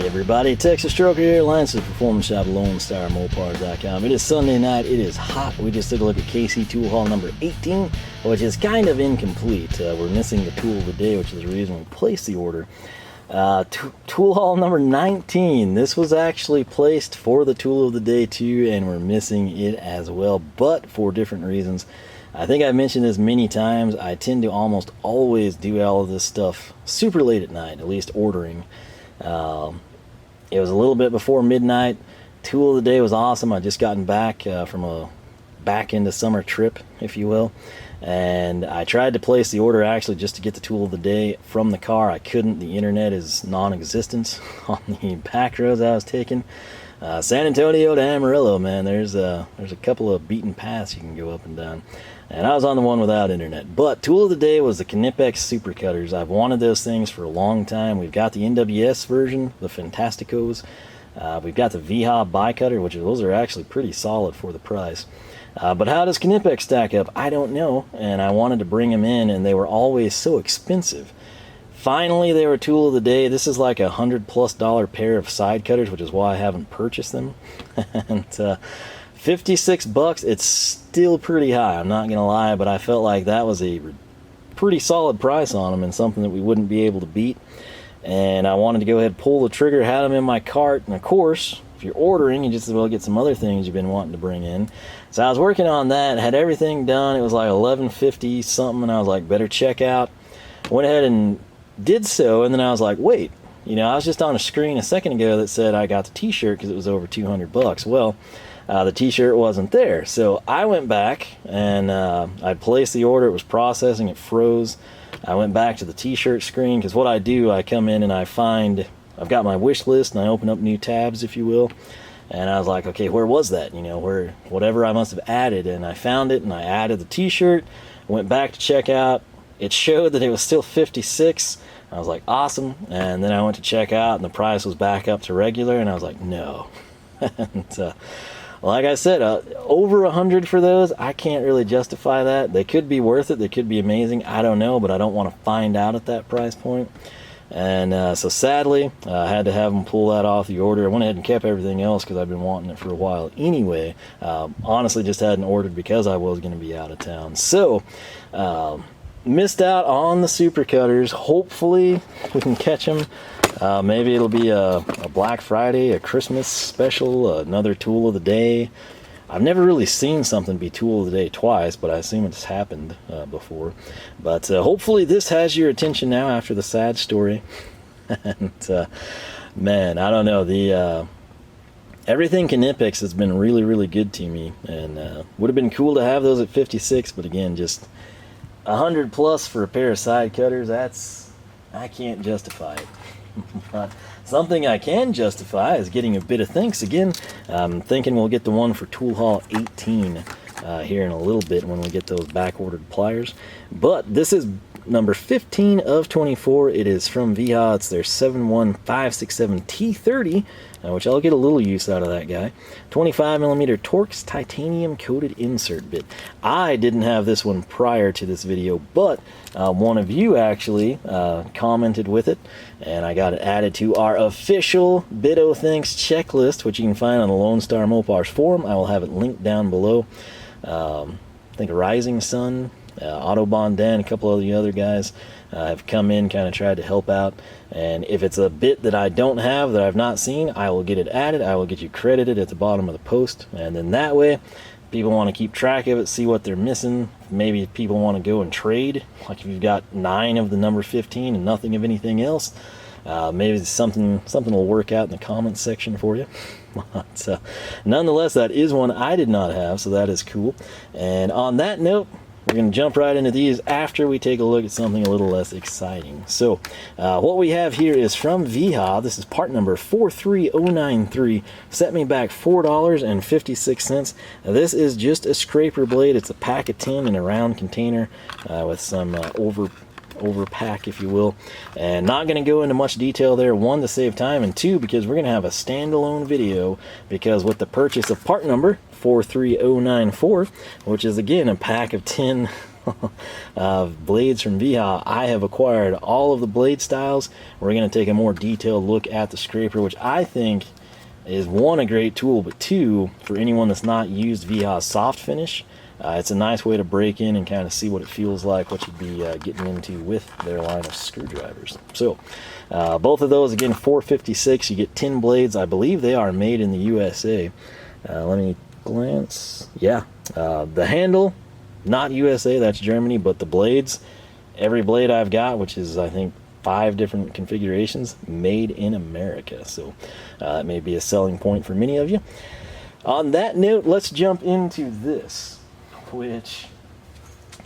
Everybody, Texas Stroker here, Alliance of Performance Shop, LoneStarMopars.com. It is Sunday night, it is hot. We just took a look at KC Tool Haul number 18, which is kind of incomplete. We're missing the tool of the day, which is the reason we placed the order. Tool Haul number 19, this was actually placed for the tool of the day too, and we're missing it as well, but for different reasons. I think I've mentioned this many times. I tend to almost always do all of this stuff super late at night, at least ordering. It was a little bit before midnight. Tool of the day was awesome. I just gotten back from a back into summer trip, if you will, and I tried to place the order actually just to get the tool of the day from the car. I couldn't. The internet is non-existent on the back roads I was taking. San Antonio to Amarillo, man, there's a couple of beaten paths you can go up and down, and I was on the one without internet. But tool of the day was the Knipex Super Cutters. I've wanted those things for a long time. We've got the NWS version, the Fantasticos. We've got the Wiha bi-cutter, which those are actually pretty solid for the price. But how does Knipex stack up? I don't know, and I wanted to bring them in, and they were always so expensive. Finally, they were tool of the day. This is like $100+ pair of side cutters, which is why I haven't purchased them. And $56, it's still pretty high, I'm not gonna lie, but I felt like that was a pretty solid price on them and something that we wouldn't be able to beat. And I wanted to go ahead and pull the trigger, had them in my cart, and of course, if you're ordering, you just as well get some other things you've been wanting to bring in. So I was working on that, had everything done. It was like $11.50 something, and I was like, better check out. Went ahead and did so, and then I was like, wait, you know, I was just on a screen a second ago that said I got the t-shirt because it was over $200. Well, the t-shirt wasn't there, so I went back and I placed the order. It was processing, it froze. I went back to the t-shirt screen because what I do, I come in and I find, I've got my wish list and I open up new tabs, if you will, and I was like, okay, where was that, you know, where, whatever I must have added, and I found it and I added the t-shirt. Went back to check out. It showed that it was still $56. I was like, awesome. And then I went to check out and the price was back up to regular, and I was like, no. And, like I said, over $100 for those, I can't really justify that. They could be worth it, they could be amazing, I don't know, but I don't want to find out at that price point. And so sadly, I had to have them pull that off the order. I went ahead and kept everything else because I've been wanting it for a while anyway. Honestly, just hadn't ordered because I was going to be out of town. So, missed out on the super cutters. Hopefully we can catch them. Maybe it'll be a Black Friday, a Christmas special, another tool of the day. I've never really seen something be tool of the day twice, but I assume it's happened before. But hopefully this has your attention now after the sad story. And man, I don't know, the everything Knipex has been really, really good to me, and would have been cool to have those at 56, but again, just $100+ for a pair of side cutters, I can't justify it. But something I can justify is getting a bit of thanks again. I'm thinking we'll get the one for Tool Haul 18 here in a little bit when we get those back ordered pliers. But this is number 15 of 24. It is from Wiha. It's their 71567 T30, which I'll get a little use out of that guy. 25mm Torx titanium coated insert bit. I didn't have this one prior to this video, but one of you actually commented with it, and I got it added to our official Bit-O Thanks checklist, which you can find on the Lone Star Mopars forum. I will have it linked down below. I think Rising Sun, Autobahn Dan, a couple of the other guys have come in, kind of tried to help out, and if it's a bit that I don't have, that I've not seen, I will get it added. I will get you credited at the bottom of the post, and then that way people want to keep track of it, see what they're missing. Maybe people want to go and trade, like if you've got 9 of the number 15 and nothing of anything else, maybe something will work out in the comments section for you. But nonetheless, that is one I did not have, so that is cool. And on that note, we're going to jump right into these after we take a look at something a little less exciting. So what we have here is from Wiha. This is part number 43093. Set me back $4.56. This is just a scraper blade. It's a pack of 10 in a round container with some overpack, if you will, and not going to go into much detail there. One, to save time, and two, because we're going to have a standalone video, because with the purchase of part number 43094, which is again a pack of 10 blades from Wiha. I have acquired all of the blade styles. We're going to take a more detailed look at the scraper, which I think is one, a great tool, but two, for anyone that's not used Wiha's soft finish, it's a nice way to break in and kind of see what it feels like, what you'd be getting into with their line of screwdrivers. So both of those, again, $4.56. You get 10 blades. I believe they are made in the USA. Let me glance. Yeah, the handle, not USA, that's Germany, but the blades, every blade I've got, which is I think 5 different configurations, made in America. So it may be a selling point for many of you. On that note, let's jump into this, which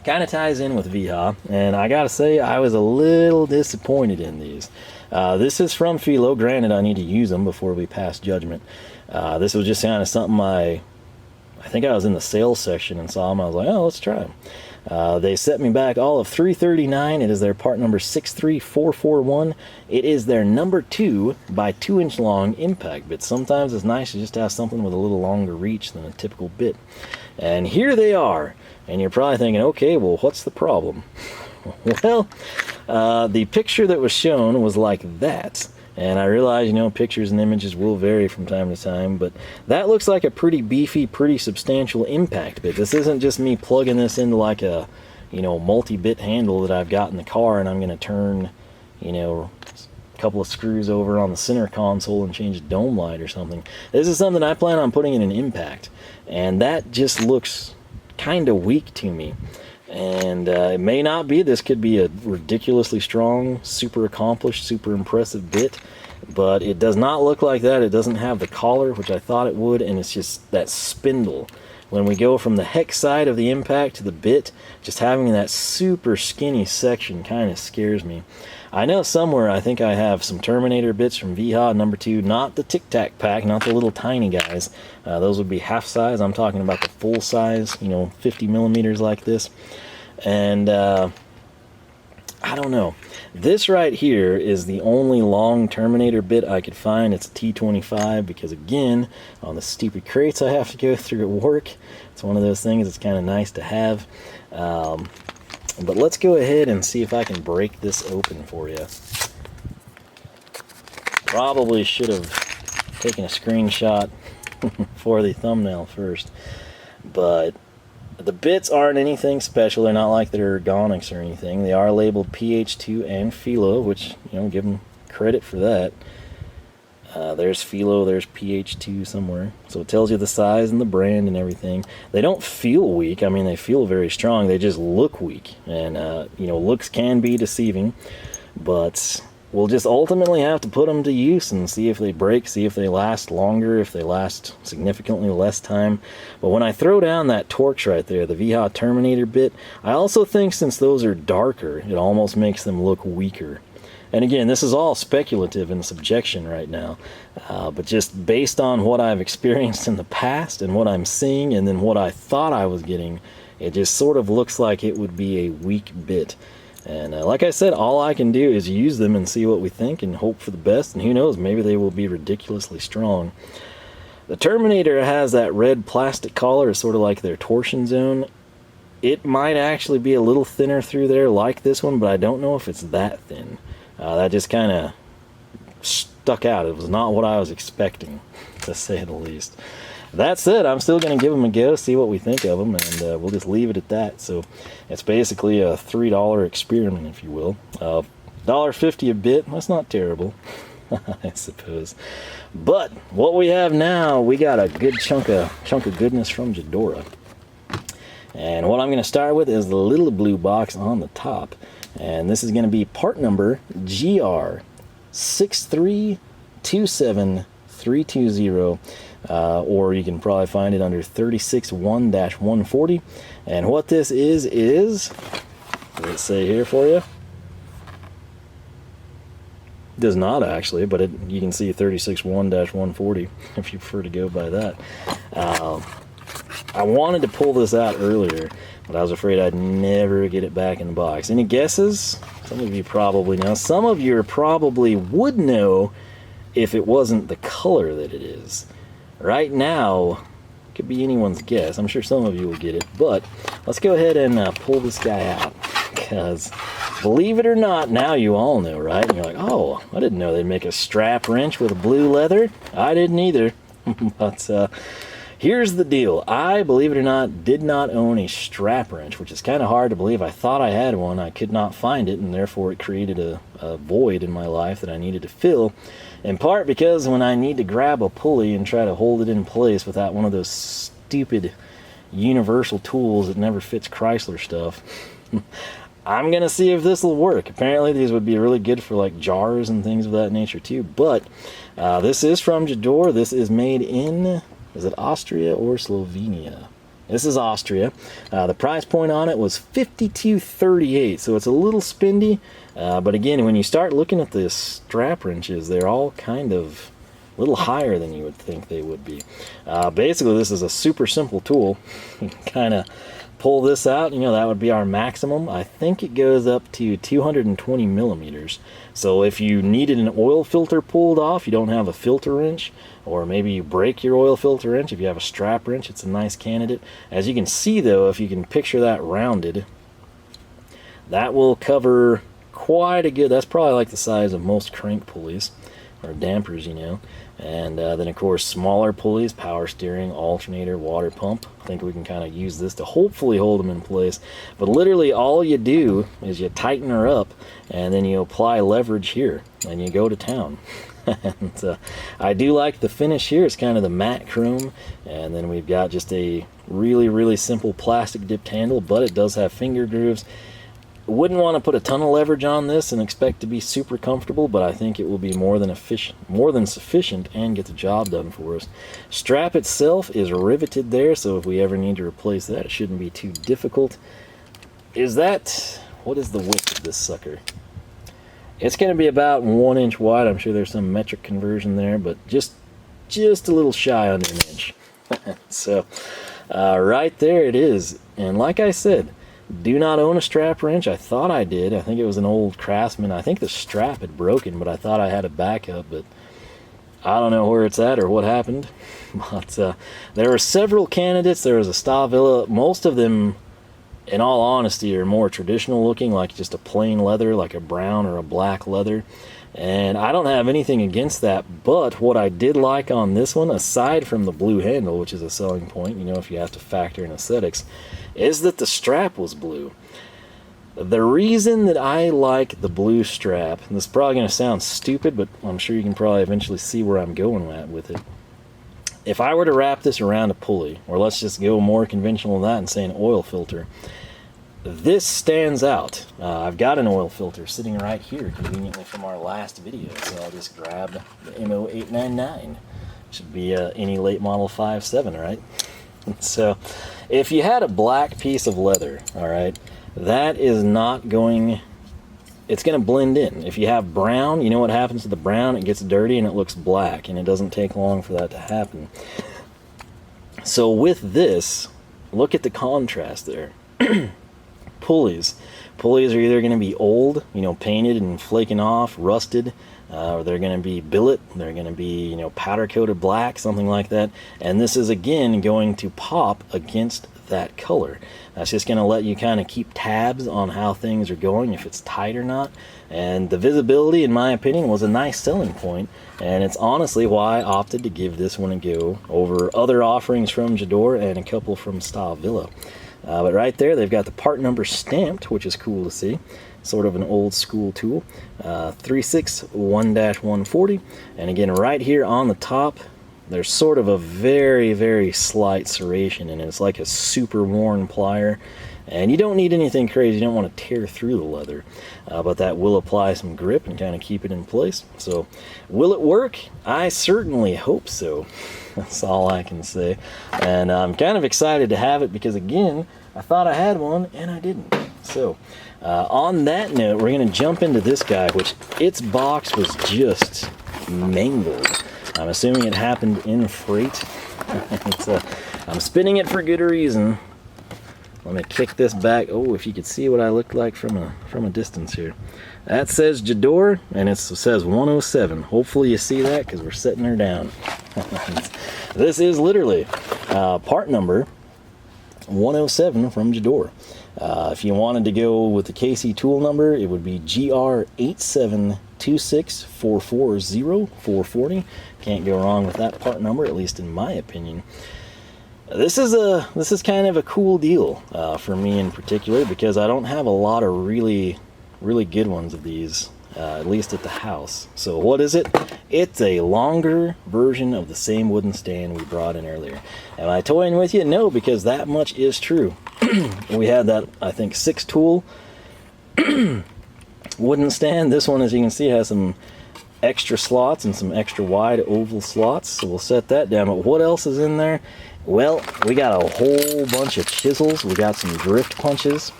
kind of ties in with Wiha, and I gotta say I was a little disappointed in these. This is from Felo. Granted, I need to use them before we pass judgment. This was just kind of something I think I was in the sales section and saw them. I was like, oh, let's try them. They set me back all of $339. It is their part number 63441. It is their number 2 by 2-inch long impact bit. Sometimes it's nice to just have something with a little longer reach than a typical bit. And here they are. And you're probably thinking, okay, well, what's the problem? Well, the picture that was shown was like that. And I realize, you know, pictures and images will vary from time to time, but that looks like a pretty beefy, pretty substantial impact bit. This isn't just me plugging this into like a, you know, multi-bit handle that I've got in the car and I'm going to turn, you know, a couple of screws over on the center console and change a dome light or something. This is something I plan on putting in an impact, and that just looks kind of weak to me. And it may not be. This could be a ridiculously strong, super accomplished, super impressive bit, but it does not look like that. It doesn't have the collar, which I thought it would, and it's just that spindle. When we go from the hex side of the impact to the bit, just having that super skinny section kind of scares me. I know somewhere I think I have some Terminator bits from Wiha number 2, not the Tic Tac pack, not the little tiny guys. Those would be half size. I'm talking about the full size, you know, 50 millimeters like this. And I don't know. This right here is the only long Terminator bit I could find. It's a T25 because, again, on the stupid crates I have to go through at work, it's one of those things that's kind of nice to have. But let's go ahead and see if I can break this open for you. Probably should have taken a screenshot for the thumbnail first, but the bits aren't anything special. They're not like they're ergonics or anything. They are labeled PH2 and Felo, which, you know, give them credit for that. There's Felo, there's PH2 somewhere. So it tells you the size and the brand and everything. They don't feel weak. I mean, they feel very strong. They just look weak. And, you know, looks can be deceiving. But we'll just ultimately have to put them to use and see if they break, see if they last longer, if they last significantly less time. But when I throw down that Torx right there, the Wiha Terminator bit, I also think since those are darker, it almost makes them look weaker. And again, this is all speculative and subjection right now, but just based on what I've experienced in the past and what I'm seeing and then what I thought I was getting, it just sort of looks like it would be a weak bit. And like I said, all I can do is use them and see what we think and hope for the best, and who knows, maybe they will be ridiculously strong. The Terminator has that red plastic collar, sort of like their torsion zone. It might actually be a little thinner through there like this one, but I don't know if it's that thin. That just kind of stuck out. It was not what I was expecting, to say the least. That said, I'm still going to give them a go, see what we think of them, and we'll just leave it at that. So it's basically a $3 experiment, if you will. $1.50 a bit, that's not terrible, I suppose. But what we have now, we got a good chunk of goodness from Gedore. And what I'm going to start with is the little blue box on the top. And this is going to be part number GR6327320, or you can probably find it under 361-140. And what this is, let's say here for you, does not actually, but you can see 361-140 if you prefer to go by that. I wanted to pull this out earlier, but I was afraid I'd never get it back in the box. Any guesses? Some of you probably know. Some of you probably would know if it wasn't the color that it is. Right now, Could be anyone's guess. I'm sure some of you will get it. But let's go ahead and pull this guy out. Because, believe it or not, now you all know, right? And you're like, oh, I didn't know they'd make a strap wrench with a blue leather. I didn't either. But here's the deal. I, believe it or not, did not own a strap wrench, which is kind of hard to believe. I thought I had one. I could not find it, and therefore it created a void in my life that I needed to fill. In part because when I need to grab a pulley and try to hold it in place without one of those stupid universal tools that never fits Chrysler stuff, I'm going to see if this will work. Apparently these would be really good for like jars and things of that nature too. But this is from Gedore. This is made in, is it Austria or Slovenia? This is Austria. The price point on it was $52.38, so it's a little spendy. But again, when you start looking at the strap wrenches, they're all kind of a little higher than you would think they would be. Basically, this is a super simple tool. You can kind of pull this out, you know, that would be our maximum. I think it goes up to 220 millimeters. So if you needed an oil filter pulled off, you don't have a filter wrench, or maybe you break your oil filter wrench, if you have a strap wrench, it's a nice candidate. As you can see though, if you can picture that rounded, that will cover quite a good, that's probably like the size of most crank pulleys, or dampers, you know. And then of course smaller pulleys, power steering, alternator, water pump. I think we can kind of use this to hopefully hold them in place. But literally all you do is you tighten her up and then you apply leverage here and you go to town. And I do like the finish here. It's kind of the matte chrome, and then we've got just a really simple plastic dipped handle, but it does have finger grooves. Wouldn't want to put a ton of leverage on this and expect to be super comfortable, but I think it will be more than sufficient and get the job done for us. Strap itself is riveted there, so if we ever need to replace that, it shouldn't be too difficult. What is the width of this sucker? It's going to be about 1 inch wide. I'm sure there's some metric conversion there, but just a little shy under an inch. So right there it is. And like I said, do not own a strap wrench. I thought I did. I think it was an old Craftsman. I think the strap had broken, but I thought I had a backup, but I don't know where it's at or what happened. But there were several candidates. There was a Stavilla. Most of them, in all honesty, are more traditional looking, like just a plain leather, like a brown or a black leather. And I don't have anything against that, but what I did like on this one, aside from the blue handle, which is a selling point, you know, if you have to factor in aesthetics, is that the strap was blue. The reason that I like the blue strap, and this is probably going to sound stupid, but I'm sure you can probably eventually see where I'm going at with it. If I were to wrap this around a pulley, or let's just go more conventional than that and say an oil filter, this stands out. I've got an oil filter sitting right here conveniently from our last video, so I'll just grab the MO899. Should be any late model 5.7, right? So if you had a black piece of leather, all right, that is not going, it's going to blend in. If you have brown, you know what happens to the brown? It gets dirty and it looks black, and it doesn't take long for that to happen. So with this, look at the contrast there. Pulleys are either going to be old, you know, painted and flaking off, rusted, or they're going to be billet, they're going to be, you know, powder coated black, something like that. And this is again going to pop against that color. That's just going to let you kind of keep tabs on how things are going, if it's tight or not. And the visibility, in my opinion, was a nice selling point, and it's honestly why I opted to give this one a go over other offerings from Gedore and a couple from Stavilla. But right there, they've got the part number stamped, which is cool to see. Sort of an old school tool. 361-140. And again, right here on the top, there's sort of a very slight serration, and it's like a super worn plier. And you don't need anything crazy. You don't want to tear through the leather. But that will apply some grip and kind of keep it in place. So, will it work? I certainly hope so. That's all I can say. And I'm kind of excited to have it because, again, I thought I had one and I didn't. So, on that note, we're going to jump into this guy, which its box was just mangled. I'm assuming it happened in freight. I'm spinning it for good reason. let me kick this back. Oh, if you could see what I look like from a distance here. That says Gedore, and it says 107. Hopefully you see that, because we're setting her down. This is literally part number 107 from Gedore. If you wanted to go with the KC tool number, it would be GR8726440 Can't go wrong with that part number, at least in my opinion. This is kind of a cool deal for me in particular, because I don't have a lot of really good ones of these, at least at the house. So what is it? It's a longer version of the same wooden stand we brought in earlier. Am I toying with you? No, because that much is true. We had that, I think, 6 tool wooden stand. This one, as you can see, has some extra slots and some extra wide oval slots, so we'll set that down. But what else is in there? Well, we got a whole bunch of chisels, we got some drift punches,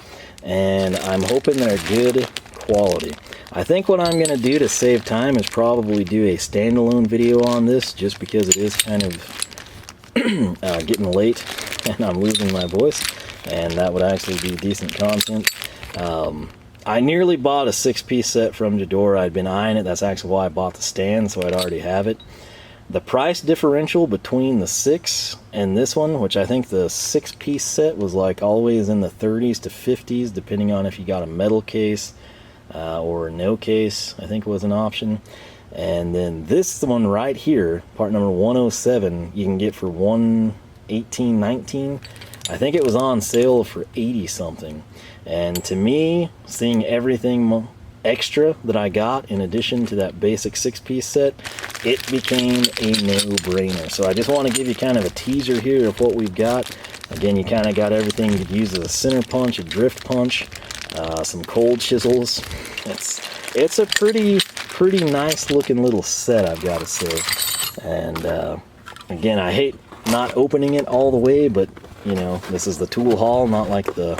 and I'm hoping they're good quality. I think what I'm going to do to save time is probably do a standalone video on this, just because it is kind of getting late and I'm losing my voice, and that would actually be decent content. I nearly bought a 6-piece set from Gedore. I'd been eyeing it. That's actually why I bought the stand, so I'd already have it. The price differential between the 6 and this one, which I think the 6-piece set was like always in the 30s to 50s, depending on if you got a metal case or no case, I think was an option. And then this one right here, part number 107, you can get for $118.19. I think it was on sale for 80 something. And to me, seeing everything extra that I got in addition to that basic 6-piece set, it became a no-brainer. So I just want to give you kind of a teaser here of what we've got. Again, you kind of got everything you could use as a center punch, a drift punch, some cold chisels. It's a pretty nice looking little set, I've got to say. And again, I hate not opening it all the way, but you know, this is the tool haul, not like the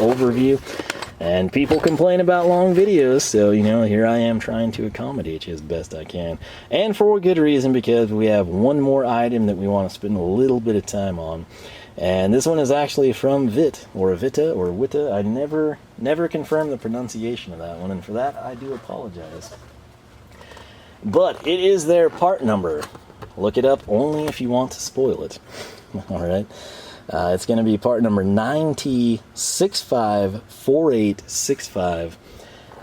overview. And people complain about long videos, so you know, here I am trying to accommodate you as best I can. And for a good reason, because we have one more item that we want to spend a little bit of time on. And this one is actually from Witte, or Witte, or Witte. I never confirmed the pronunciation of that one, and for that I do apologize. But it is their part number. Look it up only if you want to spoil it. Alright. It's going to be part number 9T654865.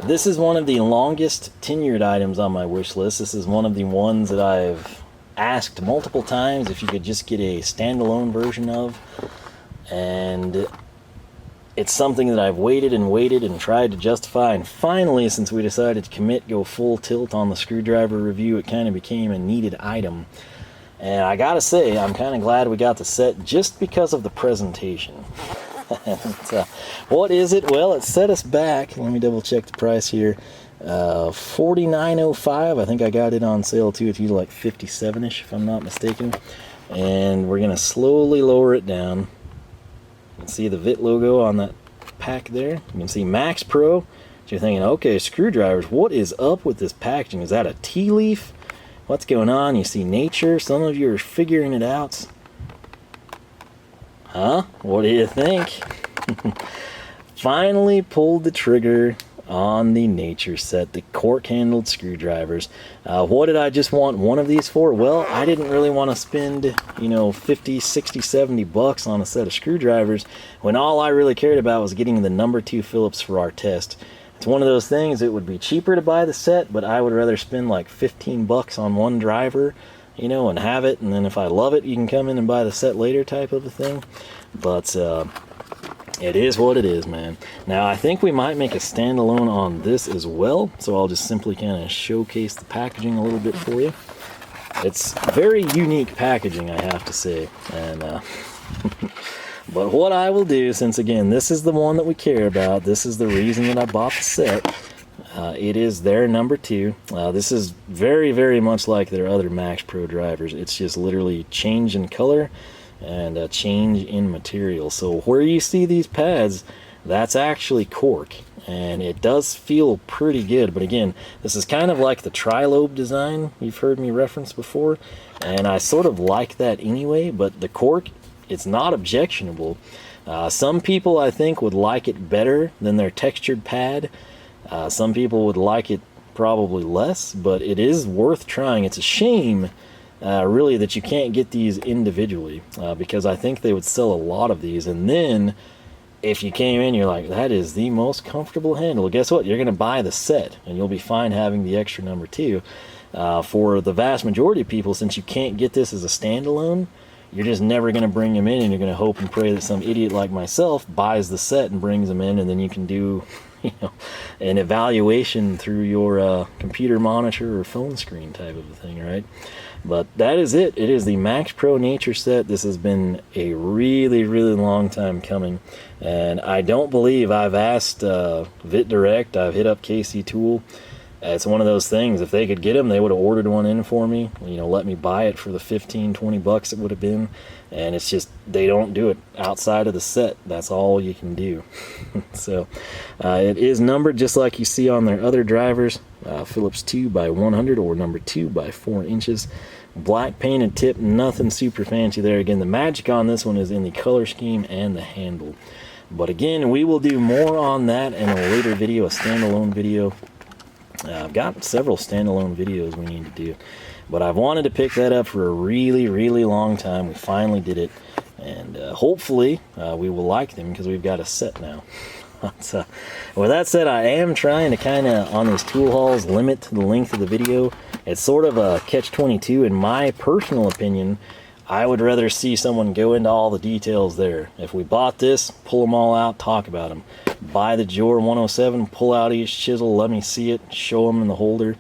This is one of the longest tenured items on my wish list. This is one of the ones that I've asked multiple times if you could just get a standalone version of. And it's something that I've waited and tried to justify. And finally, since we decided to commit, go full tilt on the screwdriver review, it kind of became a needed item. And I gotta say, I'm kind of glad we got the set just because of the presentation. What is it? Well, it set us back. Let me double check the price here. $49.05. I think I got it on sale too. It's usually like $57-ish if I'm not mistaken. And we're gonna slowly lower it down. You can see the Witte logo on that pack there. You can see MacLeod. So you're thinking, okay, screwdrivers, what is up with this packaging? Is that a tea leaf? What's going on? You see nature. Some of you are figuring it out. Huh? What do you think? Finally pulled the trigger on the nature set, the cork-handled screwdrivers. What did I just want one of these for? Well, I didn't really want to spend, you know, 50, 60, 70 bucks on a set of screwdrivers when all I really cared about was getting the number 2 Phillips for our test. It's one of those things, it would be cheaper to buy the set, but I would rather spend like 15 bucks on one driver, you know, and have it, and then if I love it, you can come in and buy the set later type of a thing. But it is what it is, man. Now, I think we might make a standalone on this as well, so I'll just simply kind of showcase the packaging a little bit for you. It's very unique packaging, I have to say, and but what I will do, since again, this is the one that we care about, this is the reason that I bought the set, it is their number 2. This is very, very much like their other MacLeod drivers. It's just literally change in color and a change in material. So where you see these pads, that's actually cork, and it does feel pretty good. But again, this is kind of like the tri-lobe design you've heard me reference before, and I sort of like that anyway. But the cork, it's not objectionable. Some people, I think, would like it better than their textured pad. Some people would like it probably less, but it is worth trying. It's a shame, really, that you can't get these individually, because I think they would sell a lot of these. And then, if you came in, you're like, that is the most comfortable handle. Well, guess what? You're going to buy the set, and you'll be fine having the extra number 2. For the vast majority of people, since you can't get this as a standalone, you're just never going to bring them in, and you're going to hope and pray that some idiot like myself buys the set and brings them in, and then you can do, an evaluation through your computer monitor or phone screen type of a thing, right? But that is it. It is the MacXpro Nature set. This has been a really, really long time coming, and I don't believe I've asked Vit Direct. I've hit up KC Tool. It's one of those things, if they could get them, they would have ordered one in for me, let me buy it for the 15-20 bucks it would have been. And it's just, they don't do it outside of the set. That's all you can do. So it is numbered just like you see on their other drivers, Phillips 2x100 or number 2x4 inches. Black painted tip, nothing super fancy there. Again, the magic on this one is in the color scheme and the handle. But again, we will do more on that in a later video, a standalone video. I've got several standalone videos we need to do, but I've wanted to pick that up for a really, really long time. We finally did it, and hopefully we will like them because we've got a set now. But, with that said, I am trying to kind of, on these tool hauls, limit the length of the video. It's sort of a catch-22 in my personal opinion. I would rather see someone go into all the details there. If we bought this, pull them all out, talk about them. Buy the Gedore 107, pull out each chisel, let me see it, show them in the holder.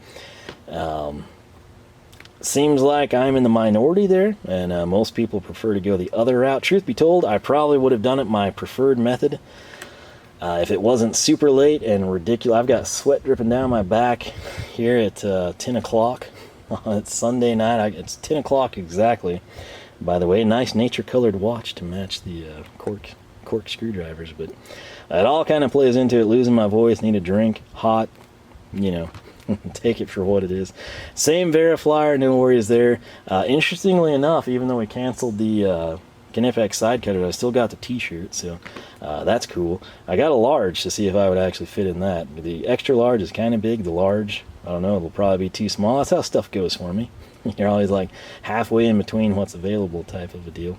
Seems like I'm in the minority there, and most people prefer to go the other route. Truth be told, I probably would have done it my preferred method. If it wasn't super late and ridiculous. I've got sweat dripping down my back here at 10 o'clock. It's Sunday night. It's 10 o'clock exactly. By the way, nice nature-colored watch to match the cork screwdrivers. But it all kind of plays into it. Losing my voice, need a drink, hot, take it for what it is. Same Veriflyer, no worries there. Interestingly enough, even though we canceled the Kinefx side cutter, I still got the t-shirt, so that's cool. I got a large to see if I would actually fit in that. The extra large is kind of big. The large, I don't know, it'll probably be too small. That's how stuff goes for me. You're always like halfway in between what's available type of a deal.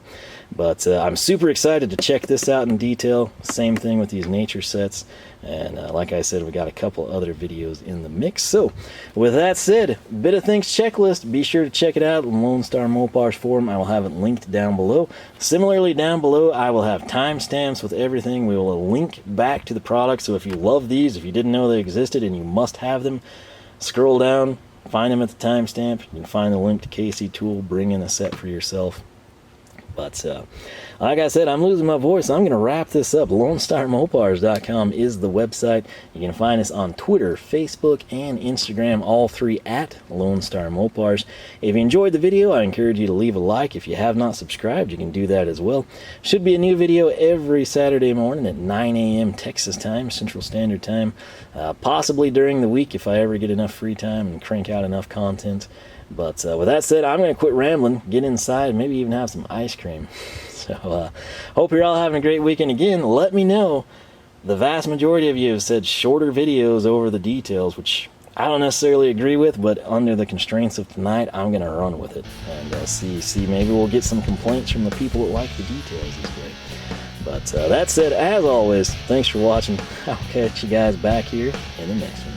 But I'm super excited to check this out in detail. Same thing with these nature sets. And like I said, we got a couple other videos in the mix. So with that said, bit of things checklist. Be sure to check it out on Lone Star Mopar's forum. I will have it linked down below. Similarly, down below, I will have timestamps with everything. We will link back to the product. So if you love these, if you didn't know they existed and you must have them, scroll down. Find them at the timestamp. You can find the link to KC Tool. Bring in a set for yourself. But like I said, I'm losing my voice. I'm going to wrap this up. LoneStarMopars.com is the website. You can find us on Twitter, Facebook, and Instagram, all three at Lone Star Mopars. If you enjoyed the video, I encourage you to leave a like. If you have not subscribed, you can do that as well. Should be a new video every Saturday morning at 9 a.m. Texas time, Central Standard Time. Possibly during the week if I ever get enough free time and crank out enough content. But with that said, I'm going to quit rambling, get inside, and maybe even have some ice cream. So hope you're all having a great weekend. Again, let me know. The vast majority of you have said shorter videos over the details, which I don't necessarily agree with, but under the constraints of tonight, I'm going to run with it. And see, maybe we'll get some complaints from the people that like the details this way. But that said, as always, thanks for watching. I'll catch you guys back here in the next one.